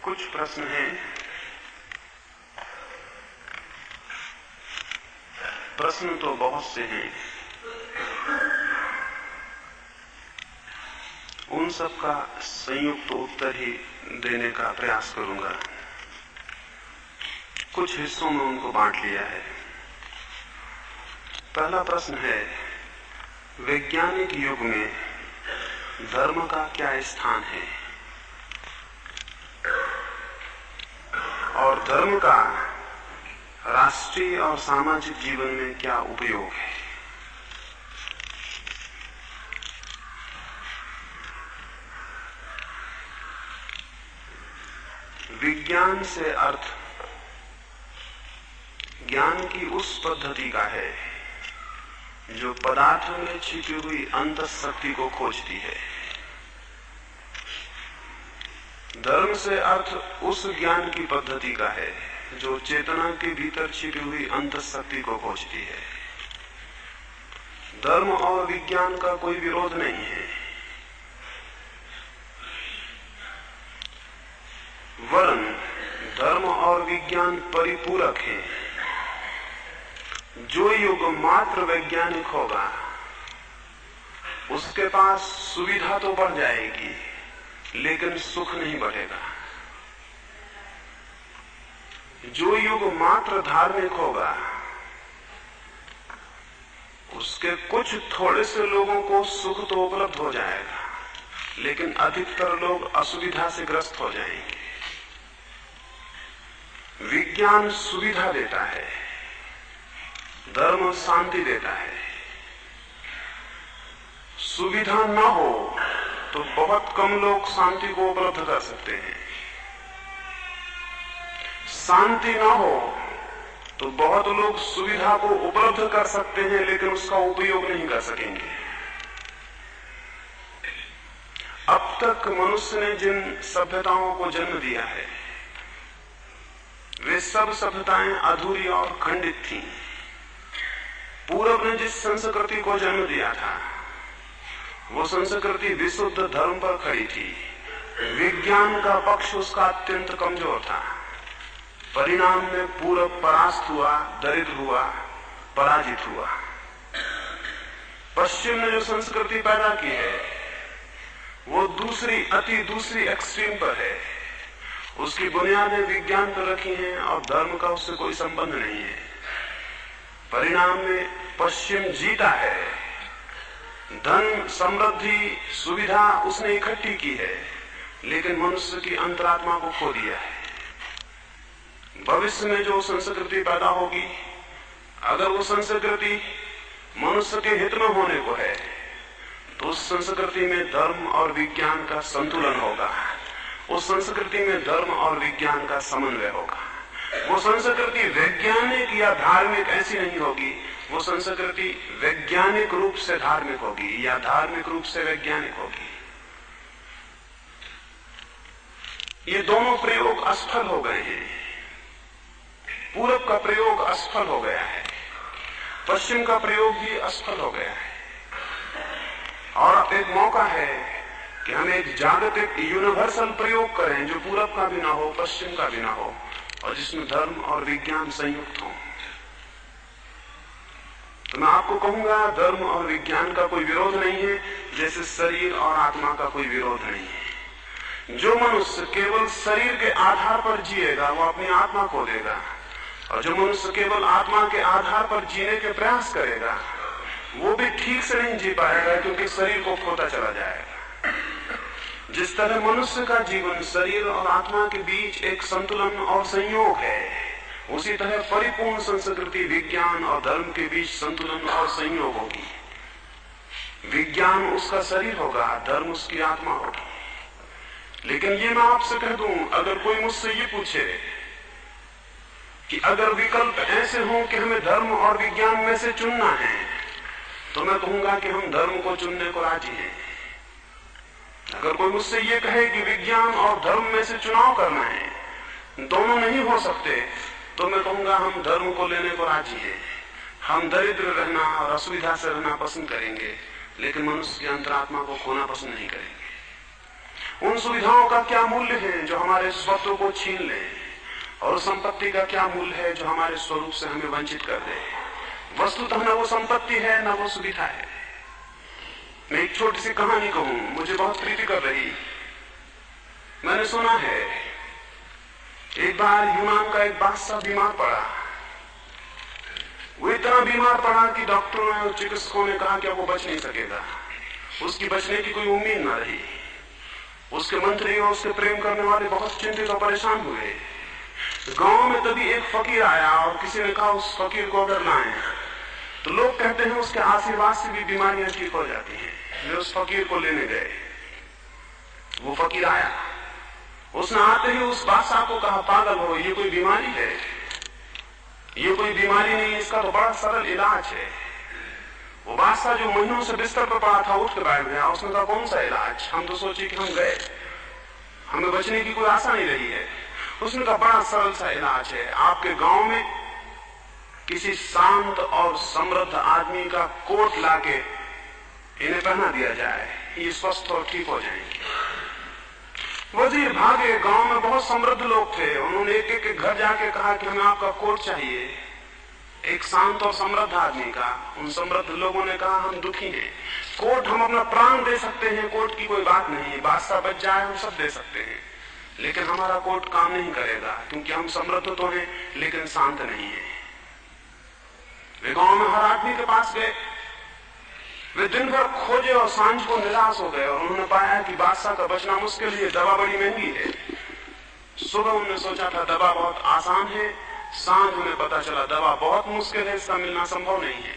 कुछ प्रश्न हैं। प्रश्न तो बहुत से हैं, उन सब का संयुक्त उत्तर ही देने का प्रयास करूंगा। कुछ हिस्सों में उनको बांट लिया है। पहला प्रश्न है, वैज्ञानिक युग में धर्म का क्या स्थान है और धर्म का राष्ट्रीय और सामाजिक जीवन में क्या उपयोग है। विज्ञान से अर्थ ज्ञान की उस पद्धति का है जो पदार्थों में छिपी हुई अंतःशक्ति को खोजती है। धर्म से अर्थ उस ज्ञान की पद्धति का है जो चेतना के भीतर छिपी हुई अंतःशक्ति को खोजती है। धर्म और विज्ञान का कोई विरोध नहीं है, वरन धर्म और विज्ञान परिपूरक हैं। जो युग मात्र वैज्ञानिक होगा उसके पास सुविधा तो बढ़ जाएगी लेकिन सुख नहीं बढ़ेगा। जो युग मात्र धार्मिक होगा उसके कुछ थोड़े से लोगों को सुख तो उपलब्ध हो जाएगा लेकिन अधिकतर लोग असुविधा से ग्रस्त हो जाएंगे। विज्ञान सुविधा देता है, धर्म शांति देता है। सुविधा न हो तो बहुत कम लोग शांति को उपलब्ध कर सकते हैं। शांति न हो तो बहुत लोग सुविधा को उपलब्ध कर सकते हैं लेकिन उसका उपयोग नहीं कर सकेंगे। अब तक मनुष्य ने जिन सभ्यताओं को जन्म दिया है वे सब सभ्यताएं अधूरी और खंडित थीं। पूरब ने जिस संस्कृति को जन्म दिया था वो संस्कृति विशुद्ध धर्म पर खड़ी थी। विज्ञान का पक्ष उसका अत्यंत कमजोर था। परिणाम में पूरब परास्त हुआ, दरिद्र हुआ, पराजित हुआ। पश्चिम ने जो संस्कृति पैदा की है वो दूसरी एक्सट्रीम पर है। उसकी बुनियादें विज्ञान पर रखी हैं और धर्म का उससे कोई संबंध नहीं है। परिणाम में पश्चिम जीता है। धन, समृद्धि, सुविधा उसने इकट्ठी की है लेकिन मनुष्य की अंतरात्मा को खो दिया है। भविष्य में जो संस्कृति पैदा होगी, अगर वो संस्कृति मनुष्य के हित में होने को है तो उस संस्कृति में धर्म और विज्ञान का संतुलन होगा। उस संस्कृति में धर्म और विज्ञान का समन्वय होगा। वो संस्कृति वैज्ञानिक या धार्मिक ऐसी नहीं होगी, वो संस्कृति वैज्ञानिक रूप से धार्मिक होगी या धार्मिक रूप से वैज्ञानिक होगी। ये दोनों प्रयोग असफल हो गए हैं। पूरब का प्रयोग असफल हो गया है, पश्चिम का प्रयोग भी असफल हो गया है। और अब एक मौका है कि हम एक जागतिक यूनिवर्सल प्रयोग करें जो पूरब का भी ना हो, पश्चिम का भी ना हो और जिसमें धर्म और विज्ञान संयुक्त हो। तो मैं आपको कहूंगा, धर्म और विज्ञान का कोई विरोध नहीं है, जैसे शरीर और आत्मा का कोई विरोध नहीं है। जो मनुष्य केवल शरीर के आधार पर जिएगा वो अपनी आत्मा खो देगा और जो मनुष्य केवल आत्मा के आधार पर जीने के प्रयास करेगा वो भी ठीक से नहीं जी पाएगा क्योंकि शरीर को खोता चला जाएगा। जिस तरह मनुष्य का जीवन शरीर और आत्मा के बीच एक संतुलन और संयोग है, उसी तरह परिपूर्ण संस्कृति विज्ञान और धर्म के बीच संतुलन और संयोग होगी। विज्ञान उसका शरीर होगा, धर्म उसकी आत्मा होगी। लेकिन ये मैं आपसे कह दूं, अगर कोई मुझसे ये पूछे कि अगर विकल्प ऐसे हों कि हमें धर्म और विज्ञान में से चुनना है तो मैं कहूंगा कि हम धर्म को चुनने को राजी हैं। अगर कोई मुझसे ये कहे कि विज्ञान और धर्म में से चुनाव करना है, दोनों नहीं हो सकते, तो मैं कहूंगा हम धर्म को लेने को राजी हैं। हम दरिद्र रहना और असुविधा से रहना पसंद करेंगे लेकिन मनुष्य की अंतरात्मा को खोना पसंद नहीं करेंगे। उन सुविधाओं का क्या मूल्य है जो हमारे स्वत्व को छीन ले, और संपत्ति का क्या मूल्य है जो हमारे स्वरूप से हमें वंचित कर दे। वस्तुतः न वो संपत्ति है न वो सुविधा है। मैं एक छोटी सी कहानी कहूं, मुझे बहुत प्रीति कर रही। मैंने सुना है एक बार यूनान का एक बादशाह बीमार पड़ा। वो इतना बीमार पड़ा कि डॉक्टरों ने और चिकित्सकों ने कहा कि अब वो बच नहीं सकेगा, उसकी बचने की कोई उम्मीद न रही। उसके मंत्री और उसके प्रेम करने वाले बहुत चिंतित और परेशान हुए। गांव में तभी एक फकीर आया और किसी ने कहा उस फकीर को अगर लाएं तो लोग कहते हैं उसके आशीर्वाद से भी बीमारियां ठीक हो जाती हैं। वे उस फकीर को लेने गए। वो फकीर आया, उसने आते ही उस बादशाह को कहा, पागल हो, ये कोई बीमारी है? ये कोई बीमारी नहीं, इसका तो बड़ा सरल इलाज है। वो बादशाह जो महीनों से बिस्तर पर पड़ा था उठ के बैठ गया। उसने कहा, कौन सा इलाज? हम तो सोचे कि हम गए, हमें बचने की कोई आशा नहीं रही है। उसने कहा, बड़ा सरल सा इलाज है। आपके गांव में किसी शांत और समृद्ध आदमी का कोट लाके इन्हें पहना दिया जाए, ये स्वस्थ और ठीक हो जाएंगे। वजीर भागे। गांव में बहुत समृद्ध लोग थे। उन्होंने एक एक घर जाके कहा कि हमें आपका कोट चाहिए, एक शांत और समृद्ध आदमी का। उन समृद्ध लोगों ने कहा, हम दुखी हैं, कोट हम अपना प्राण दे सकते हैं, कोट की कोई बात नहीं, बादशाह बच जाए हम सब दे सकते हैं, लेकिन हमारा कोट काम नहीं करेगा क्योंकि हम समृद्ध तो हैं लेकिन शांत नहीं है। वे गांव में हर आदमी के पास गए। वे दिन भर खोजे और सांझ को निराश हो गए और उन्होंने पाया कि बादशाह का बचना मुश्किल है, दवा बड़ी महंगी है। सुबह उन्होंने सोचा था दवा बहुत आसान है, सांझ उन्हें पता चला दवा बहुत मुश्किल है, इसका मिलना संभव नहीं है।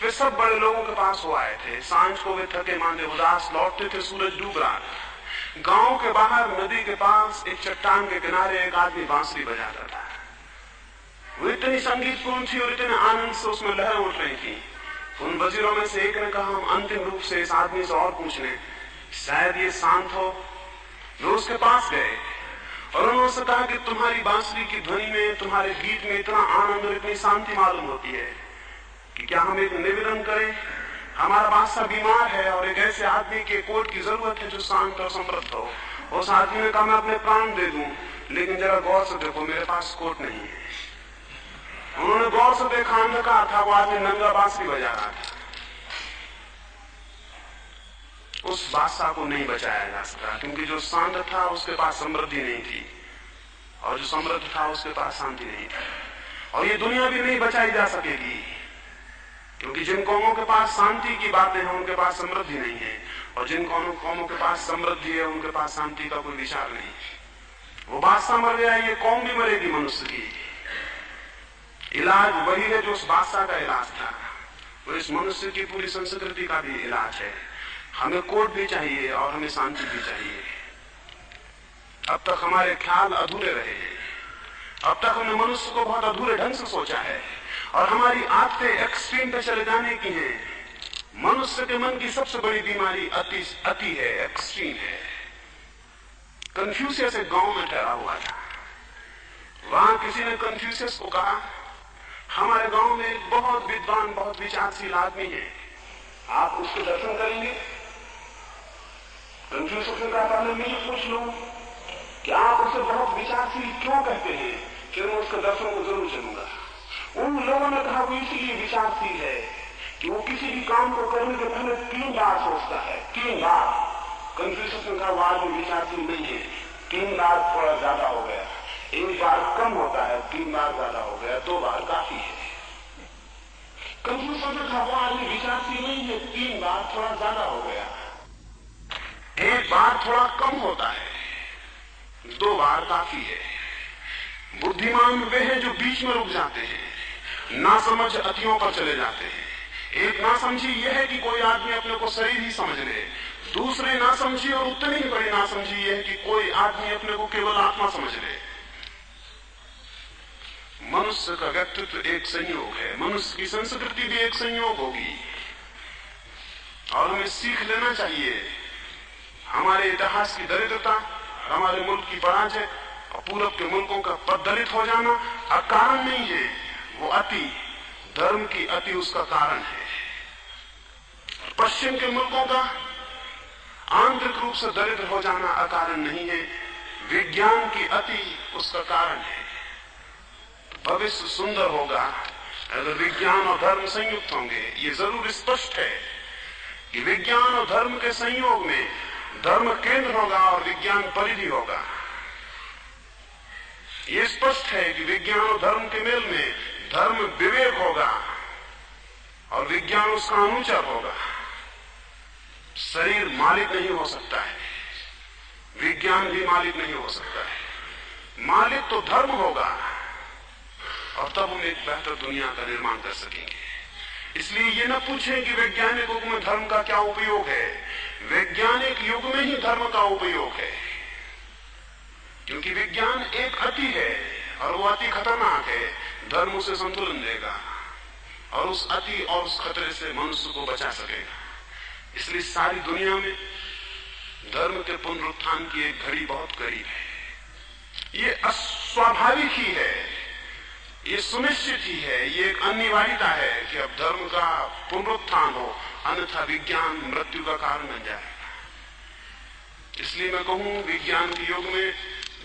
वे सब बड़े लोगों के पास हो आए थे। सांझ को वे थके मांदे उदास लौटते थे, सूरज डूब रहा था। गांव के बाहर नदी के पास एक चट्टान के किनारे एक आदमी बांसुरी बजाता था। वो इतनी संगीतपूर्ण थी और इतने आनंद से उसमें लहरें उठ रही थी। उन वजीरों में से एक ने कहा, हम अंतिम रूप से इस आदमी से और पूछ लें, शायद ये शांत हो। वे उसके पास गए और उन्होंने उससे कहा कि तुम्हारी बांसुरी की ध्वनि में, तुम्हारे गीत में इतना आनंद और इतनी शांति मालूम होती है कि क्या हम एक निवेदन करें? हमारा बादशाह बीमार है और एक ऐसे आदमी के कोट की जरूरत है जो शांत और समृद्ध हो। उस आदमी ने कहा, मैं अपने प्राण दे दूं, लेकिन जरा गौर से देखो, मेरे पास कोट नहीं है। उन्होंने गौर से देखा, अंधकार था, वो आदमी नंगा बांसुरी बजा रहा था। उस बादशाह को नहीं बचाया जा सका क्योंकि जो शांत था उसके पास समृद्धि नहीं थी और जो समृद्ध था उसके पास शांति नहीं थी। और ये दुनिया भी नहीं बचाई जा सकेगी क्योंकि जिन कौमों के पास शांति की बातें हैं उनके पास समृद्धि नहीं है, और जिन कौमों के पास समृद्धि है उनके पास शांति का कोई विचार नहीं। वो बादशाह मर गया, ये कौम भी मरेगी मनुष्य की। इलाज वही है जो उस बादशाह का इलाज था, वो इस मनुष्य की पूरी संस्कृति का भी इलाज है। हमें कोट भी चाहिए और हमें शांति भी चाहिए। अब तक हमारे ख्याल अधूरे रहे हैं, अब तक हमने मनुष्य को बहुत अधूरे ढंग से सोचा है और हमारी आदतें एक्सट्रीम पे चले जाने की हैं। मनुष्य के मन की सबसे बड़ी बीमारी अति है, एक्सट्रीम है। कन्फ्यूशियस एक गांव में ठहरा हुआ था। वहां किसी ने कन्फ्यूशियस को कहा, हमारे गांव में एक बहुत विद्वान, बहुत विचारशील आदमी है, आप उसके दर्शन करेंगे? कन्फ्यूशियस ने कहा, पहले मैं ये पूछ लूं कि आप उसे बहुत विचारशील क्यों कहते हैं कि मैं उसके दर्शन को जरूर चलूंगा। उन लोगों ने कहा, वो इसलिए विचारशील है कि वो किसी भी काम को करने के पहले 3 बार सोचता है, 3 बार। कन्फ्यूशियस ने कहा, वो आदमी विचारशील नहीं है, 3 बार थोड़ा ज्यादा हो गया, 1 बार कम होता है, 3 बार ज्यादा हो गया, 2 बार काफी है। कन्फ्यूशियस ने कहा, वो आदमी विचारशील नहीं है, 3 बार थोड़ा ज्यादा हो गया, 1 बार थोड़ा कम होता है, 2 बार काफी है। बुद्धिमान वे हैं जो बीच में रुक जाते हैं, नासमझ अतियों पर चले जाते हैं। एक नासमझी यह है कि कोई आदमी अपने को शरीर ही समझ ले, दूसरे नासमझी और उतनी ही बड़ी नासमझी यह है कि कोई आदमी अपने को केवल आत्मा समझ ले। मनुष्य का व्यक्तित्व एक संयोग है, मनुष्य की संस्कृति भी एक संयोग होगी और हमें सीख लेना चाहिए। हमारे इतिहास की दरिद्रता, हमारे मुल्क की पराजय और पूरब के मुल्कों का पददलित हो जाना अकारण नहीं है, वो अति, धर्म की अति उसका कारण है। पश्चिम के मुल्कों का आंतरिक रूप से दरिद्र हो जाना अकारण नहीं है, विज्ञान की अति उसका कारण है। भविष्य सुंदर होगा अगर विज्ञान और धर्म संयुक्त होंगे। ये जरूर स्पष्ट है कि विज्ञान और धर्म के संयोग में धर्म केंद्र होगा और विज्ञान परिधि होगा। ये स्पष्ट है कि विज्ञान और धर्म के मेल में धर्म विवेक होगा और विज्ञान उसका अनुचर होगा। शरीर मालिक नहीं हो सकता है, विज्ञान भी मालिक नहीं हो सकता है। मालिक तो धर्म होगा और तब हम एक बेहतर दुनिया का निर्माण कर सकेंगे। इसलिए ये न पूछें कि वैज्ञानिक युग में धर्म का क्या उपयोग है, वैज्ञानिक युग में ही धर्म का उपयोग है, क्योंकि विज्ञान एक अति है और वो अति खतरनाक है। धर्म उसे संतुलन देगा और उस अति और उस खतरे से मनुष्य को बचा सकेगा। इसलिए सारी दुनिया में धर्म के पुनरुत्थान की एक घड़ी बहुत करीब है। ये अस्वाभाविक ही है, ये सुनिश्चित ही है, ये एक अनिवार्यता है कि अब धर्म का पुनरुत्थान हो, अन्यथा विज्ञान मृत्यु का कारण बन जाएगा। इसलिए मैं कहूं विज्ञान के युग में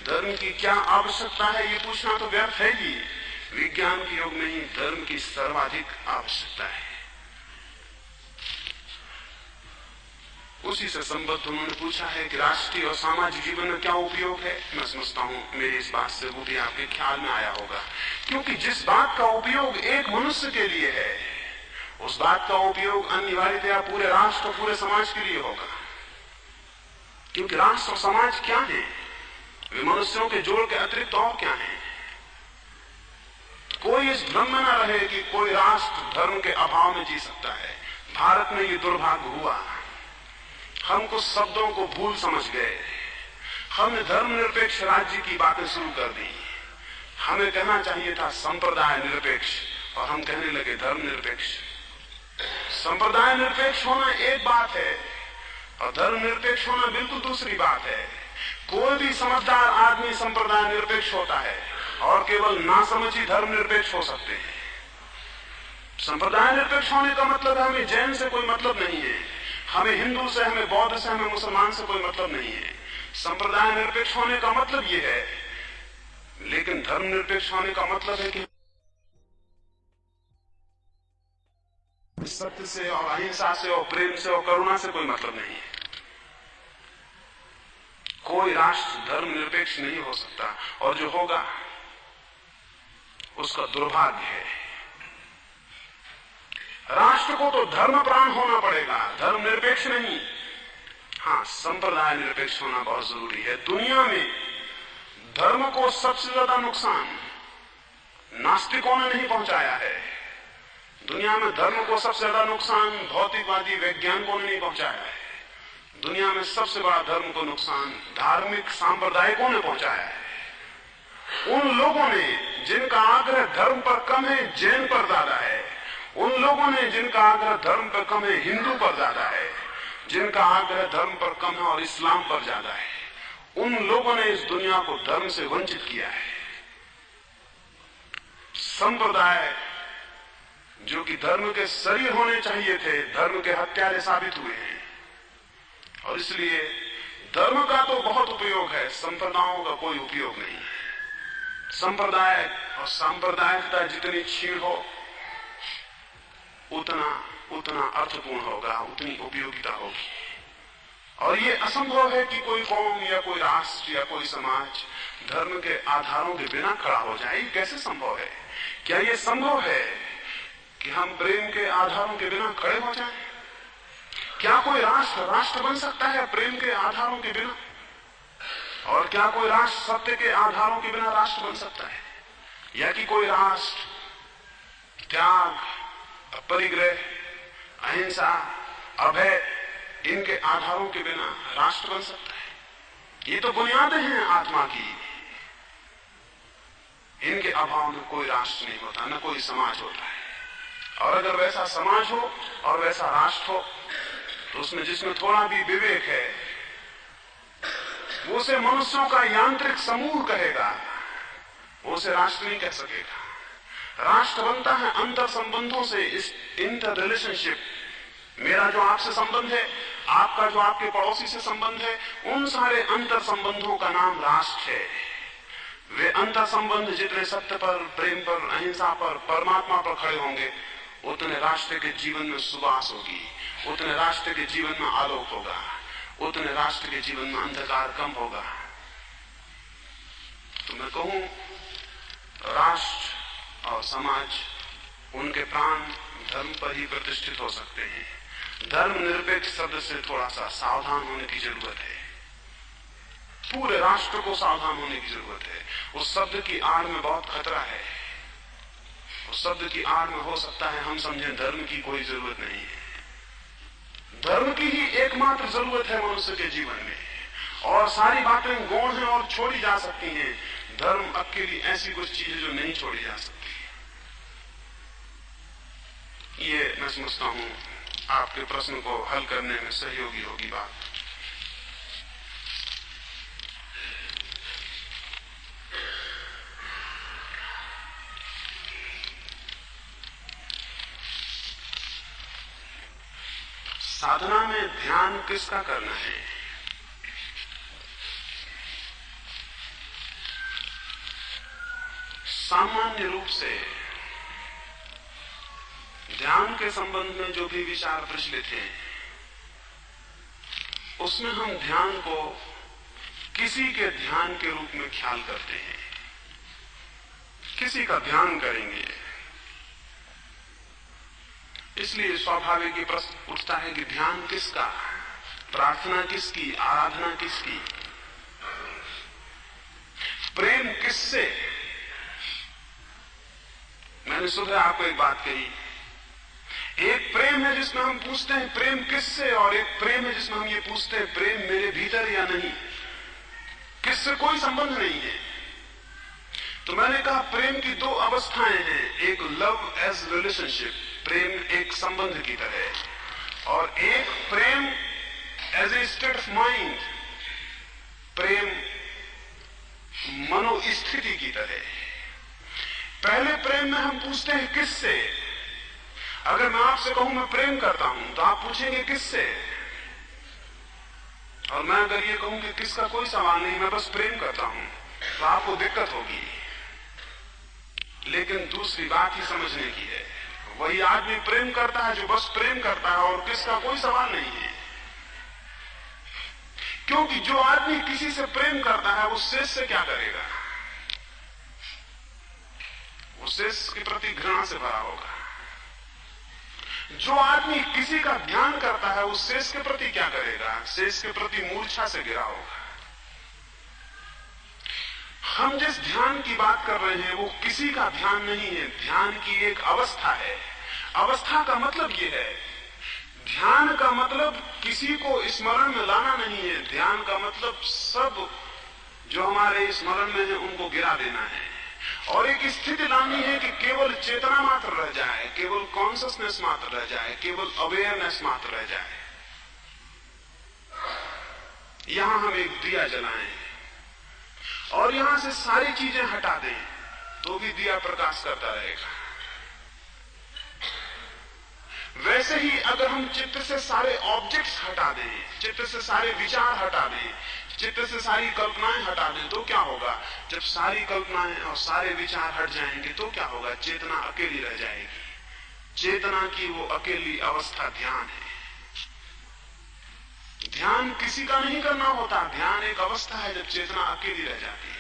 धर्म की क्या आवश्यकता है ये पूछना तो व्यर्थ है ही। विज्ञान के युग में ही धर्म की सर्वाधिक आवश्यकता है। उसी से संबद्ध उन्होंने पूछा है कि राष्ट्रीय और सामाजिक जीवन में क्या उपयोग है। मैं समझता हूं मेरी इस बात से वो भी आपके ख्याल में आया होगा, क्योंकि जिस बात का उपयोग एक मनुष्य के लिए है उस बात का उपयोग अनिवार्यतया पूरे राष्ट्र और पूरे समाज के लिए होगा। क्योंकि राष्ट्र और समाज क्या है? वे मनुष्यों के जोड़ के अतिरिक्त और क्या है? कोई इस भ्रम में न रहे कि कोई राष्ट्र धर्म के अभाव में जी सकता है। भारत में ये दुर्भाग्य हुआ, हम कुछ शब्दों को भूल समझ गए। हमने धर्मनिरपेक्ष राज्य की बातें शुरू कर दी। हमें कहना चाहिए था संप्रदाय निरपेक्ष और हम कहने लगे धर्मनिरपेक्ष। संप्रदाय निरपेक्ष होना एक बात है और धर्मनिरपेक्ष होना बिल्कुल दूसरी बात है। कोई भी समझदार आदमी संप्रदाय निरपेक्ष होता है और केवल नासमझी धर्मनिरपेक्ष हो सकते हैं। संप्रदाय निरपेक्ष होने का मतलब है हमें जैन से कोई मतलब नहीं है, हमें हिंदू से, हमें बौद्ध से, हमें मुसलमान से कोई मतलब नहीं है। संप्रदाय निरपेक्ष होने का मतलब ये है, लेकिन धर्मनिरपेक्ष होने का मतलब है कि सत्य से और अहिंसा से और प्रेम से और करुणा से कोई मतलब नहीं है। कोई राष्ट्र धर्मनिरपेक्ष नहीं हो सकता और जो होगा उसका दुर्भाग्य है। राष्ट्र को तो धर्म प्राण होना पड़ेगा, धर्म निरपेक्ष नहीं। हाँ, संप्रदाय निरपेक्ष होना बहुत जरूरी है। दुनिया में धर्म को सबसे ज्यादा नुकसान नास्तिकों ने नहीं पहुंचाया है। दुनिया में धर्म को सबसे ज्यादा नुकसान भौतिकवादी वैज्ञानिकों ने नहीं पहुंचाया है। दुनिया में सबसे बड़ा धर्म को नुकसान धार्मिक सांप्रदायिकों ने पहुंचाया है। उन लोगों ने जिनका आग्रह धर्म पर कम है, जैन पर ज्यादा है। उन लोगों ने जिनका आग्रह धर्म पर कम है, हिंदू पर ज्यादा है। जिनका आग्रह धर्म पर कम है और इस्लाम पर ज्यादा है, उन लोगों ने इस दुनिया को धर्म से वंचित किया है। संप्रदाय जो कि धर्म के शरीर होने चाहिए थे, धर्म के हत्यारे साबित हुए हैं। और इसलिए धर्म का तो बहुत उपयोग है, संप्रदायों का कोई उपयोग नहीं है। संप्रदाय और सांप्रदायिकता जितनी क्षीण हो उतना अर्थपूर्ण होगा, उतनी उपयोगिता होगी। और ये असंभव है कि कोई कौम या कोई राष्ट्र या कोई समाज धर्म के आधारों के बिना खड़ा हो जाए। कैसे संभव है? क्या ये संभव है कि हम प्रेम के आधारों के बिना खड़े हो जाएं? क्या कोई राष्ट्र बन सकता है प्रेम के आधारों के बिना? और क्या कोई राष्ट्र सत्य के आधारों के बिना राष्ट्र बन सकता है? या कि कोई राष्ट्र त्याग, परिग्रह, अहिंसा, अभय इनके आधारों के बिना राष्ट्र बन सकता है? ये तो बुनियादें हैं आत्मा की। इनके अभाव में कोई राष्ट्र नहीं होता, न कोई समाज होता है। और अगर वैसा समाज हो और वैसा राष्ट्र हो तो उसमें जिसमें थोड़ा भी विवेक है वो उसे मनुष्यों का यांत्रिक समूह कहेगा, वो उसे राष्ट्र नहीं कह सकेगा। राष्ट्र बनता है अंतर संबंधों से, इस इंटर रिलेशनशिप। मेरा जो आपसे संबंध है आपका जो आपके पड़ोसी से संबंध है, उन सारे अंतर संबंधों का नाम राष्ट्र है। वे अंतर संबंध जितने सत्य पर, प्रेम पर, अहिंसा पर, परमात्मा पर खड़े होंगे, उतने राष्ट्र के जीवन में सुवास होगी, उतने राष्ट्र के जीवन में आलोक होगा, उतने राष्ट्र के जीवन में अंधकार कम होगा। तो मैं कहूं, राष्ट्र और समाज, उनके प्राण धर्म पर ही प्रतिष्ठित हो सकते हैं। धर्मनिरपेक्ष शब्द से थोड़ा सा सावधान होने की जरूरत है। पूरे राष्ट्र को सावधान होने की जरूरत है। उस शब्द की आड़ में बहुत खतरा है। उस शब्द की आड़ में हो सकता है हम समझें धर्म की कोई जरूरत नहीं है। धर्म की ही एकमात्र जरूरत है मनुष्य के जीवन में, और सारी बातें गौण हैं और छोड़ी जा सकती हैं। धर्म अकेली ऐसी कुछ चीज है जो नहीं छोड़ी जा सकती। ये मैं समझता हूं आपके प्रश्न को हल करने में सहयोगी होगी बात। साधना में ध्यान किसका करना है? सामान्य रूप से ध्यान के संबंध में जो भी विचार प्रचलित हैं, उसमें हम ध्यान को किसी के ध्यान के रूप में ख्याल करते हैं। किसी का ध्यान करेंगे, इसलिए स्वाभाविक ये प्रश्न उठता है कि ध्यान किसका, प्रार्थना किसकी, आराधना किसकी, प्रेम किससे? मैंने सुबह आपको एक बात कही, एक प्रेम है जिसमें हम पूछते हैं प्रेम किससे, और एक प्रेम है जिसमें हम ये पूछते हैं प्रेम मेरे भीतर या नहीं, किससे कोई संबंध नहीं है। तो मैंने कहा प्रेम की दो अवस्थाएं हैं, एक लव एज रिलेशनशिप, प्रेम एक संबंध की तरह, और एक प्रेम as a state of mind, प्रेम मनोस्थिति की तरह। पहले प्रेम में हम पूछते हैं किससे। अगर मैं आपसे कहूं मैं प्रेम करता हूं, तो आप पूछेंगे किससे, और मैं अगर ये कहूं कि किसका कोई सवाल नहीं, मैं बस प्रेम करता हूं, तो आपको दिक्कत होगी। लेकिन दूसरी बात ही समझने की है, वही आदमी प्रेम करता है जो बस प्रेम करता है और किसका कोई सवाल नहीं है। क्योंकि जो आदमी किसी से प्रेम करता है वो शेष से क्या करेगा? वो शेष के प्रति घृणा से भरा होगा। जो आदमी किसी का ध्यान करता है वो शेष के प्रति क्या करेगा? शेष के प्रति मूर्छा से घिरा होगा। हम जिस ध्यान की बात कर रहे हैं वो किसी का ध्यान नहीं है, ध्यान की एक अवस्था है। अवस्था का मतलब ये है, ध्यान का मतलब किसी को स्मरण में लाना नहीं है, ध्यान का मतलब सब जो हमारे स्मरण में है उनको गिरा देना है, और एक स्थिति लानी है कि केवल चेतना मात्र रह जाए, केवल कॉन्शियसनेस मात्र रह जाए, केवल अवेयरनेस मात्र रह जाए। यहां हम एक दिया जलाएं और यहां से सारी चीजें हटा दें तो भी दिया प्रकाश करता रहेगा। वैसे ही अगर हम चित्त से सारे ऑब्जेक्ट्स हटा दें, चित्त से सारे विचार हटा दें, चित्त से सारी कल्पनाएं हटा दें, तो क्या होगा? जब सारी कल्पनाएं और सारे विचार हट जाएंगे तो क्या होगा? चेतना अकेली रह जाएगी। चेतना की वो अकेली अवस्था ध्यान है। ध्यान किसी का नहीं करना होता, ध्यान एक अवस्था है जब चेतना अकेली रह जाती है।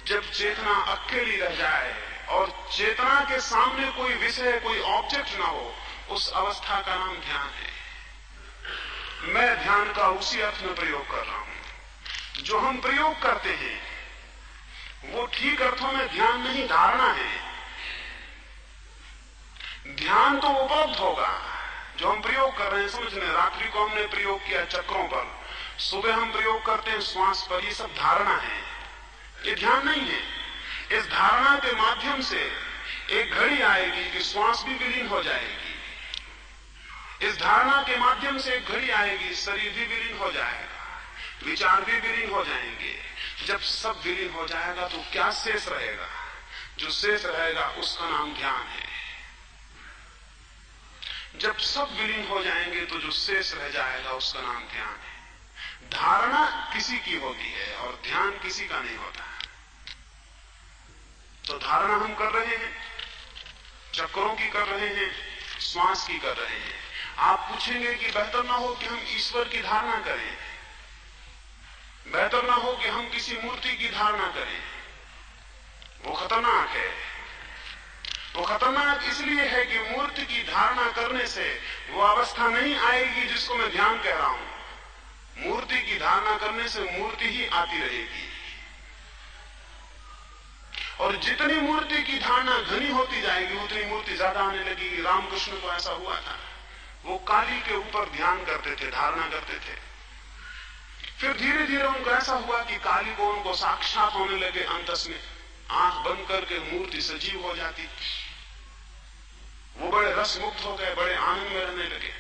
जब चेतना अकेली रह जाए और चेतना के सामने कोई विषय, कोई ऑब्जेक्ट ना हो, उस अवस्था का नाम ध्यान है। मैं ध्यान का उसी अर्थ में प्रयोग कर रहा हूं। जो हम प्रयोग करते हैं वो ठीक अर्थों में ध्यान नहीं, धारणा है। ध्यान तो उपलब्ध होगा, जो हम प्रयोग कर रहे हैं समझ लें। रात्रि को हमने प्रयोग किया चक्रों पर, सुबह हम प्रयोग करते हैं श्वास पर, ये सब धारणा है, ये ध्यान नहीं है। इस धारणा के माध्यम से एक घड़ी आएगी कि श्वास भी विलीन हो जाएगी। इस धारणा के माध्यम से एक घड़ी आएगी, शरीर भी विलीन हो जाएगा, विचार भी विलीन हो जाएंगे। जब सब विलीन हो जाएगा तो क्या शेष रहेगा? जो शेष रहेगा उसका नाम ध्यान है। जब सब विलीन हो जाएंगे तो जो शेष रह जाएगा उसका नाम ध्यान है। धारणा किसी की होती है और ध्यान किसी का नहीं होता। तो धारणा हम कर रहे हैं, चक्रों की कर रहे हैं, श्वास की कर रहे हैं। आप पूछेंगे कि बेहतर ना हो कि हम ईश्वर की धारणा करें, बेहतर ना हो कि हम किसी मूर्ति की धारणा करें। वो खतरनाक है। वो खतरनाक इसलिए है कि मूर्ति की धारणा करने से वो अवस्था नहीं आएगी जिसको मैं ध्यान कह रहा हूं। मूर्ति की धारणा करने से मूर्ति ही आती रहेगी, और जितनी मूर्ति की धारणा घनी होती जाएगी उतनी मूर्ति ज्यादा आने लगेगी। रामकृष्ण को ऐसा हुआ था। वो काली के ऊपर ध्यान करते थे, धारणा करते थे। फिर धीरे धीरे उनको ऐसा हुआ कि काली को उनको साक्षात होने लगे। अंतस में आंख बंद करके मूर्ति सजीव हो जाती। वो बड़े रस मुक्त हो गए, बड़े आनंद में रहने लगे।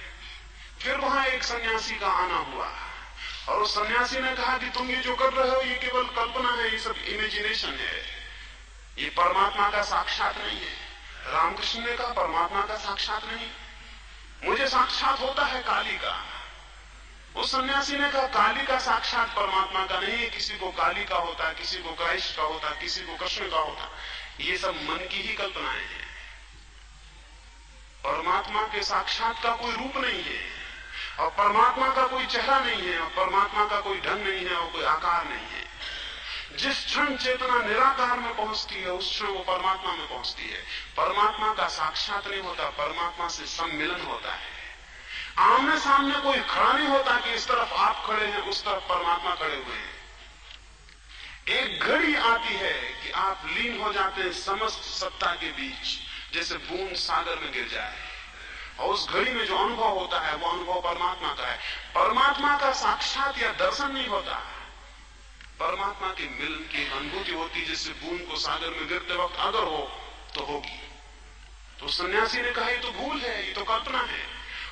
फिर वहां एक सन्यासी का आना हुआ और उस सन्यासी ने कहा कि तुम ये जो कर रहे हो ये केवल कल्पना है, ये सब इमेजिनेशन है, ये परमात्मा का साक्षात नहीं है। रामकृष्ण ने कहा परमात्मा का साक्षात नहीं, मुझे साक्षात होता है काली का। उस सन्यासी ने कहा काली का साक्षात परमात्मा का नहीं है। किसी को काली का होता है, किसी को क्राइस्ट का होता है, किसी को कृष्ण का होता है। ये सब मन की ही कल्पनाएं हैं। परमात्मा के साक्षात का कोई रूप नहीं है, और परमात्मा का कोई चेहरा नहीं है, और परमात्मा का कोई ढंग नहीं है, और कोई आकार नहीं है। जिस क्षण चेतना निराकार में पहुंचती है उस क्षण वो परमात्मा में पहुंचती है। परमात्मा का साक्षात नहीं होता, परमात्मा से सम्मिलन होता है। आमने सामने कोई खड़ा नहीं होता कि इस तरफ आप खड़े हैं उस तरफ परमात्मा खड़े हुए हैं। एक घड़ी आती है कि आप लीन हो जाते हैं समस्त सत्ता के बीच, जैसे बूंद सागर में गिर जाए, और उस घड़ी में जो अनुभव होता है वो अनुभव परमात्मा का है। परमात्मा का साक्षात या दर्शन नहीं होता, परमात्मा के मिलन की अनुभूति होती, जैसे बूंद को सागर में गिरते वक्त अगर हो तो होगी। तो सन्यासी ने कहा ये तो भूल है, ये तो कल्पना है।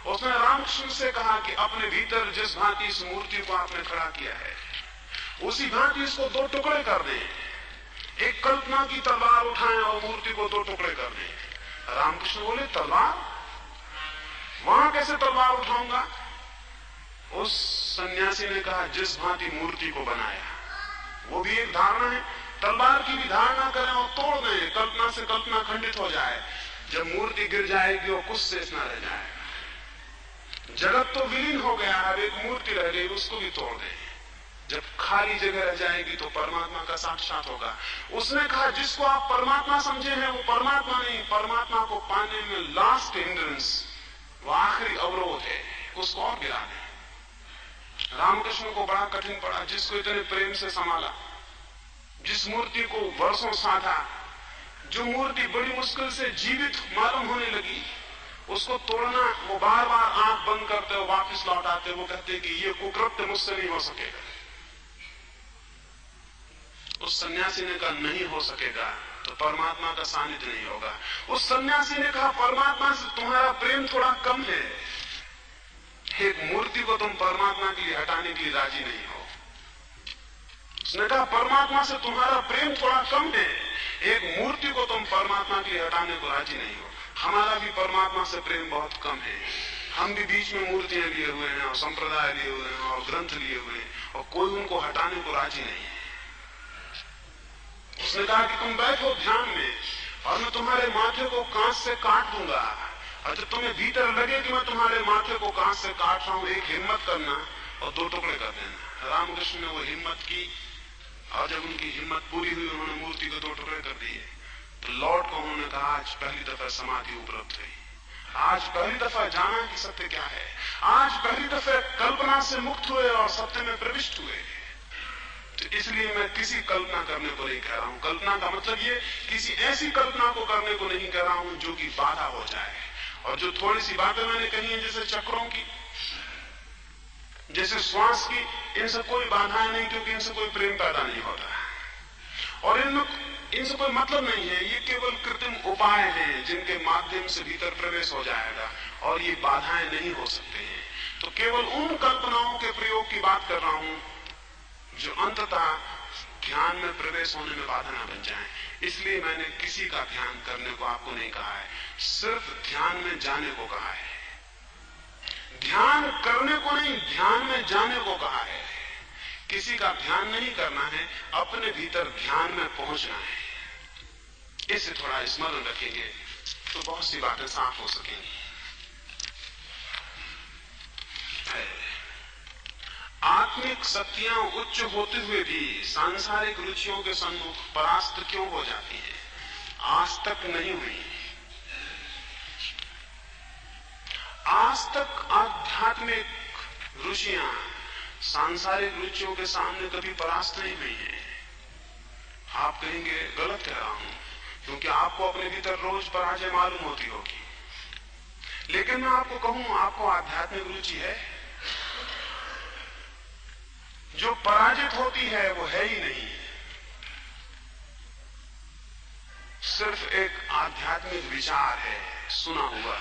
उसने रामकृष्ण से कहा कि अपने भीतर जिस भांति इस मूर्ति को आपने खड़ा किया है उसी भांति इसको दो टुकड़े कर दें। एक कल्पना की तलवार उठाएं और मूर्ति को दो टुकड़े कर दें। रामकृष्ण बोले तलवार? वहां कैसे तलवार उठाऊंगा? उस सन्यासी ने कहा जिस भांति मूर्ति को बनाया वो भी एक धारणा है। तलवार की भी धारणा करें और तोड़ दें, कल्पना से कल्पना खंडित हो जाए। जब मूर्ति गिर जाएगी और कुछ शेष न रह जाएगा। जगत तो विलीन हो गया है, एक मूर्ति रह गई, उसको भी तोड़ दें। जब खाली जगह रह जाएगी तो परमात्मा का साक्षात होगा। उसने कहा जिसको आप परमात्मा समझे हैं वो परमात्मा नहीं, परमात्मा को पाने में लास्ट हिंड्रेंस, वो आखिरी अवरोध है, उसको और गिरा दें। रामकृष्ण को बड़ा कठिन पड़ा, जिसको इतने प्रेम से संभाला, जिस मूर्ति को वर्षों साधा, जो मूर्ति बड़ी मुश्किल से जीवित मालूम होने लगी, उसको तोड़ना। वो बार बार आंख बंद करते हो, वापस लौट आते, वो कहते कि ये कुकृत्य मुझसे नहीं हो सकेगा। उस सन्यासी ने कहा नहीं हो सकेगा तो परमात्मा का सानिध्य नहीं होगा। उस सन्यासी ने कहा परमात्मा से तुम्हारा प्रेम थोड़ा कम है, एक मूर्ति को तुम परमात्मा के लिए हटाने के लिए राजी नहीं हो। उसने कहा परमात्मा से तुम्हारा प्रेम थोड़ा कम है, एक मूर्ति को तुम परमात्मा के लिए हटाने को राजी नहीं हो। हमारा भी परमात्मा से प्रेम बहुत कम है। हम भी बीच में मूर्तियां लिए हुए हैं और संप्रदाय लिए हुए हैं और ग्रंथ लिए हुए हैं, और कोई उनको हटाने को राजी नहीं है। उसने कहा कि तुम बैठो ध्यान में और मैं तुम्हारे माथे को कांच से काट दूंगा, और जब तुम्हें भीतर लगे कि मैं तुम्हारे माथे को कांच से काट रहा हूं, एक हिम्मत करना और दो टुकड़े कर देना। रामकृष्ण ने वो हिम्मत की, और जब उनकी हिम्मत पूरी हुई उन्होंने मूर्ति को दो टुकड़े कर दिए। तो लौट को उन्होंने कहा आज पहली दफा समाधि उपलब्ध हुई, आज पहली दफा जाना कि सत्य क्या है, आज पहली दफा कल्पना से मुक्त हुए और सत्य में प्रविष्ट हुए। तो इसलिए मैं किसी कल्पना करने को नहीं कह रहा हूं। कल्पना का मतलब ये किसी ऐसी कल्पना को करने को नहीं कह रहा हूं जो कि बाधा हो जाए। और जो थोड़ी सी बातें मैंने कही हैं जैसे चक्रों की, जैसे श्वास की, इनसे कोई बाधाएं नहीं, क्योंकि इनसे कोई प्रेम पैदा नहीं होता और इनसे कोई मतलब नहीं है। ये केवल कृत्रिम उपाय हैं जिनके माध्यम से भीतर प्रवेश हो जाएगा, और ये बाधाएं नहीं हो सकते हैं। तो केवल उन कल्पनाओं के प्रयोग की बात कर रहा हूं जो अंततः ध्यान में प्रवेश होने में बाधा न बन जाए। इसलिए मैंने किसी का ध्यान करने को आपको नहीं कहा है, सिर्फ ध्यान में जाने को कहा है। ध्यान करने को नहीं, ध्यान में जाने को कहा है। किसी का ध्यान नहीं करना है, अपने भीतर ध्यान में पहुंचना है। इसे थोड़ा स्मरण रखेंगे तो बहुत सी बातें साफ हो सकेंगी। आत्मिक शक्तियां उच्च होते हुए भी सांसारिक रुचियों के सम्मुख परास्त क्यों हो जाती हैं? आज तक नहीं हुई। आज तक आध्यात्मिक रुचियां सांसारिक रुचियों के सामने कभी परास्त नहीं हुई है। आप कहेंगे गलत कह रहा हूं, क्योंकि आपको अपने भीतर रोज पराजय मालूम होती होगी। लेकिन मैं आपको कहूं, आपको आध्यात्मिक रुचि है? जो पराजित होती है वो है ही नहीं, सिर्फ एक आध्यात्मिक विचार है, सुना हुआ।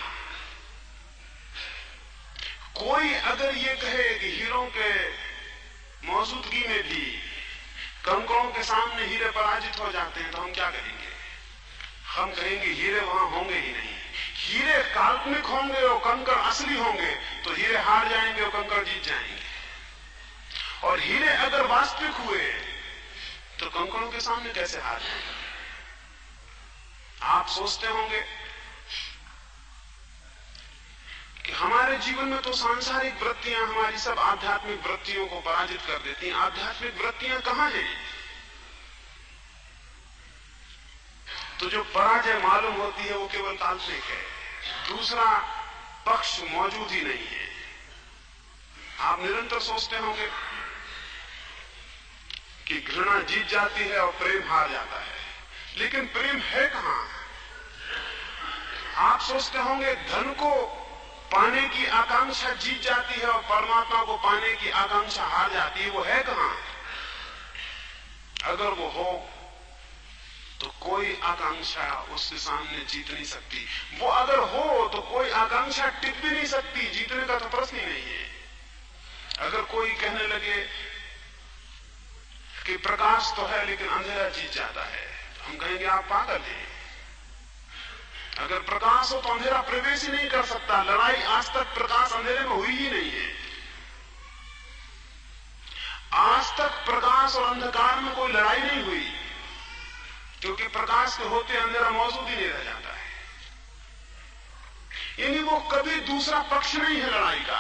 कोई अगर ये कहे कि हीरों के मौजूदगी में भी कंकड़ों के सामने हीरे पराजित हो जाते हैं, तो हम क्या कहेंगे? हम कहेंगे हीरे वहां होंगे ही नहीं। हीरे काल्पनिक होंगे और कंकड़ असली होंगे, तो हीरे हार जाएंगे और कंकड़ जीत जाएंगे। और हीरे अगर वास्तविक हुए तो कंकड़ों के सामने कैसे हार जाएंगे? आप सोचते होंगे कि हमारे जीवन में तो सांसारिक वृत्तियां हमारी सब आध्यात्मिक वृत्तियों को पराजित कर देती हैं। आध्यात्मिक वृत्तियां कहां हैं? तो जो पराजय मालूम होती है वो केवल काल्पनिक है, दूसरा पक्ष मौजूद ही नहीं है। आप निरंतर सोचते होंगे कि घृणा जीत जाती है और प्रेम हार जाता है, लेकिन प्रेम है कहां? आप सोचते होंगे धन को पाने की आकांक्षा जीत जाती है और परमात्मा को पाने की आकांक्षा हार जाती है, वो है कहां? अगर वो हो तो कोई आकांक्षा उसके सामने जीत नहीं सकती। वो अगर हो तो कोई आकांक्षा टिक भी नहीं सकती, जीतने का तो प्रश्न ही नहीं है। अगर कोई कहने लगे कि प्रकाश तो है लेकिन अंधेरा जीत जाता है, तो हम कहेंगे आप पागल हैं। अगर प्रकाश हो तो अंधेरा प्रवेश ही नहीं कर सकता। लड़ाई आज तक प्रकाश अंधेरे में हुई ही नहीं है। आज तक प्रकाश और अंधकार में कोई लड़ाई नहीं हुई, क्योंकि प्रकाश के होते अंधेरा मौजूद ही नहीं रह जाता है। यानी वो कभी दूसरा पक्ष नहीं है लड़ाई का,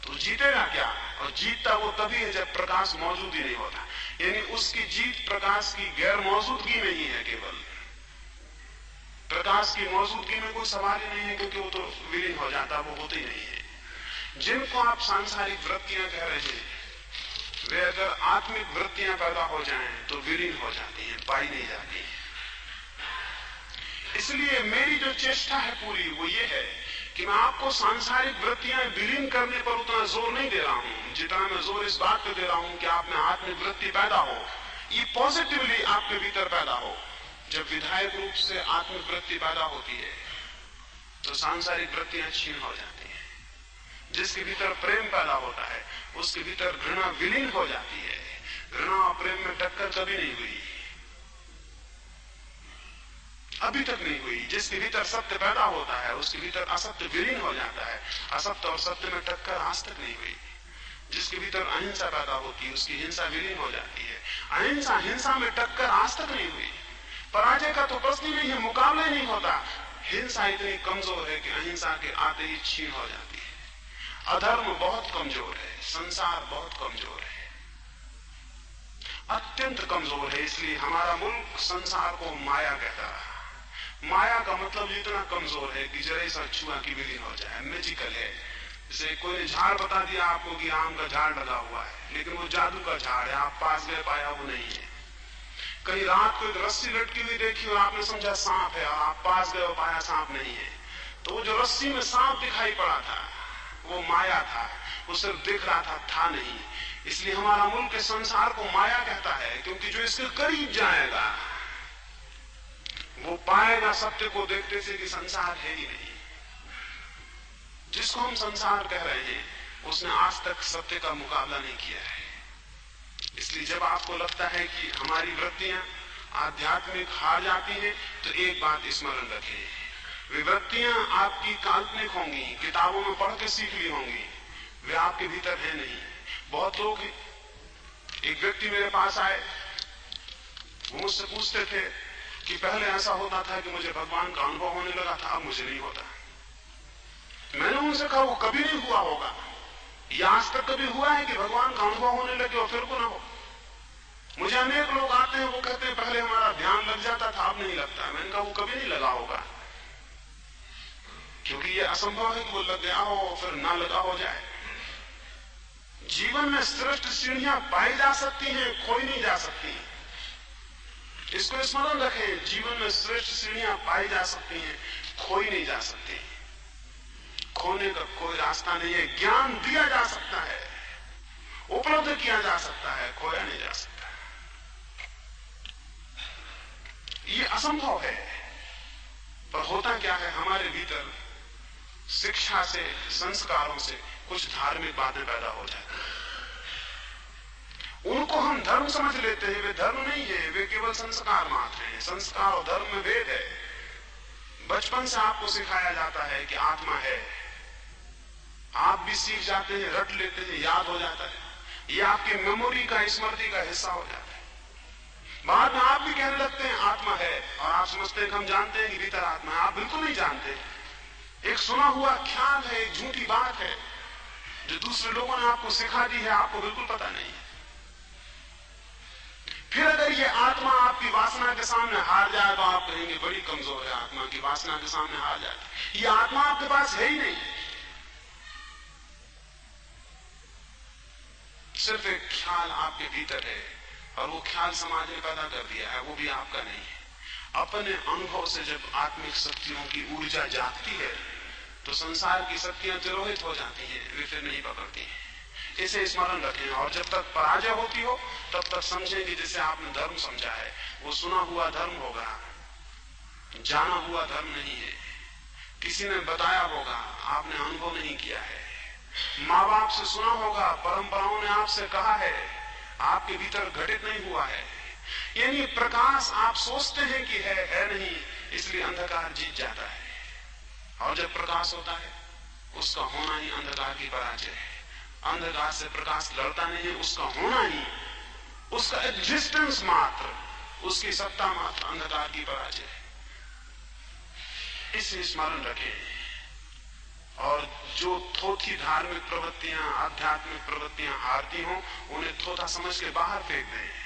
तो जीतेगा क्या? और जीतता वो तभी है जब प्रकाश मौजूद ही नहीं होता। यानी उसकी जीत प्रकाश की गैर मौजूदगी में ही है। केवल प्रकाश की मौजूदगी में कोई सवाल ही नहीं है, क्योंकि वो तो विलीन हो जाता, वो होते ही नहीं है। जिनको आप सांसारिक वृत्तियां कह रहे हैं, वे अगर आत्मिक वृत्तियां पैदा हो जाएं तो विलीन हो जाती हैं, पाई नहीं जाती हैं। इसलिए मेरी जो चेष्टा है पूरी वो ये है कि मैं आपको सांसारिक वृत्तियां विलीन करने पर उतना जोर नहीं दे रहा हूं, जितना मैं जोर इस बात पे दे रहा हूं कि आप में आत्मिक वृत्ति पैदा हो, ये पॉजिटिवली आपके भीतर पैदा हो। जब विधायक रूप से आत्मिक वृत्ति पैदा होती है तो सांसारिक वृत्तियां क्षीण हो जाती हैं। जिसके भीतर प्रेम पैदा होता है उसके भीतर घृणा विलीन हो जाती है। घृणा और प्रेम में टक्कर कभी नहीं हुई, अभी तक नहीं हुई। जिसके भीतर सत्य पैदा होता है उसके भीतर असत्य विलीन हो जाता है। असत्य और सत्य में टक्कर आज तक नहीं हुई। जिसके भीतर अहिंसा पैदा होती है उसकी हिंसा विलीन हो जाती है। अहिंसा हिंसा में टक्कर आज तक नहीं हुई। पराजय का तो प्रश्न ही नहीं है, मुकाबला नहीं होता। हिंसा इतनी कमजोर है कि अहिंसा के आते ही क्षीण हो जाती है। अधर्म बहुत कमजोर है, संसार बहुत कमजोर है, अत्यंत कमजोर है। इसलिए हमारा मुल्क संसार को माया कहता है। माया का मतलब इतना कमजोर है कि जरा सा छुआ की विलीन हो जाए, मैजिकल है। जैसे कोई ने झाड़ बता दिया आपको कि आम का झाड़ लगा हुआ है, लेकिन वो जादू का झाड़ है, आप पास गए पाया वो नहीं है। कहीं रात को एक रस्सी लटकी हुई देखी और आपने समझा सांप है, और आप पास गए और पाया सांप नहीं है। तो वो जो रस्सी में सांप दिखाई पड़ा था वो माया था, वो सिर्फ दिख रहा था नहीं। इसलिए हमारा मुल्क संसार को माया कहता है, क्योंकि जो इसके करीब जाएगा वो पाएगा सत्य को देखते से कि संसार है ही नहीं। जिसको हम संसार कह रहे हैं उसने आज तक सत्य का मुकाबला नहीं किया है। इसलिए जब आपको लगता है कि हमारी वृत्तियां आध्यात्मिक हार जाती हैं तो एक बात स्मरण रखें, वे वृत्तियां आपकी काल्पनिक होंगी, किताबों में पढ़ के सीख ली होंगी, वे आपके भीतर है नहीं। बहुत लोग, एक व्यक्ति मेरे पास आए, वो मुझसे पूछते थे कि पहले ऐसा होता था कि मुझे भगवान का अनुभव होने लगा था, अब मुझे नहीं होता। मैंने उनसे कहा वो कभी नहीं हुआ होगा, या आज तक कभी हुआ है कि भगवान का अनुभव होने लगे और फिर को ना हो? मुझे अनेक लोग आते हैं, वो कहते हैं पहले हमारा ध्यान लग जाता था, अब नहीं लगता। मैंने कहा वो कभी नहीं लगा होगा, क्योंकि ये असंभव है कि वो लग गया हो फिर ना लगा हो जाए। जीवन में श्रेष्ठ सीढ़ियां पाई जा सकती हैं, खोई नहीं जा सकती। इसको स्मरण रखें, जीवन में श्रेष्ठ सीढ़ियां पाई जा सकती हैं, खोई नहीं जा सकती। खोने का कोई रास्ता नहीं है। ज्ञान दिया जा सकता है, उपलब्ध किया जा सकता है, खोया नहीं जा सकता। ये असंभव है। पर होता क्या है, हमारे भीतर शिक्षा से, संस्कारों से कुछ धार्मिक बातें पैदा हो जाती हैं। उनको हम धर्म समझ लेते हैं, वे धर्म नहीं है, वे केवल संस्कार मात्र हैं। संस्कार और धर्म में भेद है। बचपन से आपको सिखाया जाता है कि आत्मा है, आप भी सीख जाते हैं, रट लेते हैं, याद हो जाता है, ये आपकी मेमोरी का, स्मृति का हिस्सा हो जाता है। बाद में आप भी कहने लगते हैं आत्मा है, और आप समझते हैं कि हम जानते हैं कि भीतर आत्मा है। आप बिल्कुल नहीं जानते। एक सुना हुआ ख्याल है, एक झूठी बात है जो दूसरे लोगों ने आपको सिखा दी है, आपको बिल्कुल पता नहीं है। फिर अगर ये आत्मा आपकी वासना के सामने हार जाए तो आप कहेंगे बड़ी कमजोर है आत्मा, की वासना के सामने हार जाए। ये आत्मा आपके पास है ही नहीं, सिर्फ एक ख्याल आपके भीतर है, और वो ख्याल समाज ने पैदा कर दिया है, वो भी आपका नहीं है। अपने अनुभव से जब आत्मिक शक्तियों की ऊर्जा जागती है तो संसार की शक्तियां तिरोहित हो जाती हैं, वे फिर नहीं पकड़ती हैं। इसे स्मरण रखें, और जब तक पराजय होती हो तब तक समझें कि जिसे आपने धर्म समझा है वो सुना हुआ धर्म होगा, जाना हुआ धर्म नहीं है। किसी ने बताया होगा, आपने अनुभव नहीं किया है। माँ बाप से सुना होगा, परंपराओं ने आपसे कहा है, आपके भीतर घटित नहीं हुआ है। यानी प्रकाश आप सोचते हैं कि है नहीं, इसलिए अंधकार जीत जाता है। और जब प्रकाश होता है उसका होना ही अंधकार की पराजय है। अंधकार से प्रकाश लड़ता नहीं है, उसका होना ही, उसका एग्जिस्टेंस मात्र, उसकी सत्ता मात्र अंधकार की पराजय है। इसे स्मरण रखें। और जो थोथी धार्मिक प्रवृत्तियां, आध्यात्मिक प्रवृत्तियां हारती हों, उन्हें थोथा समझ के बाहर फेंक दें।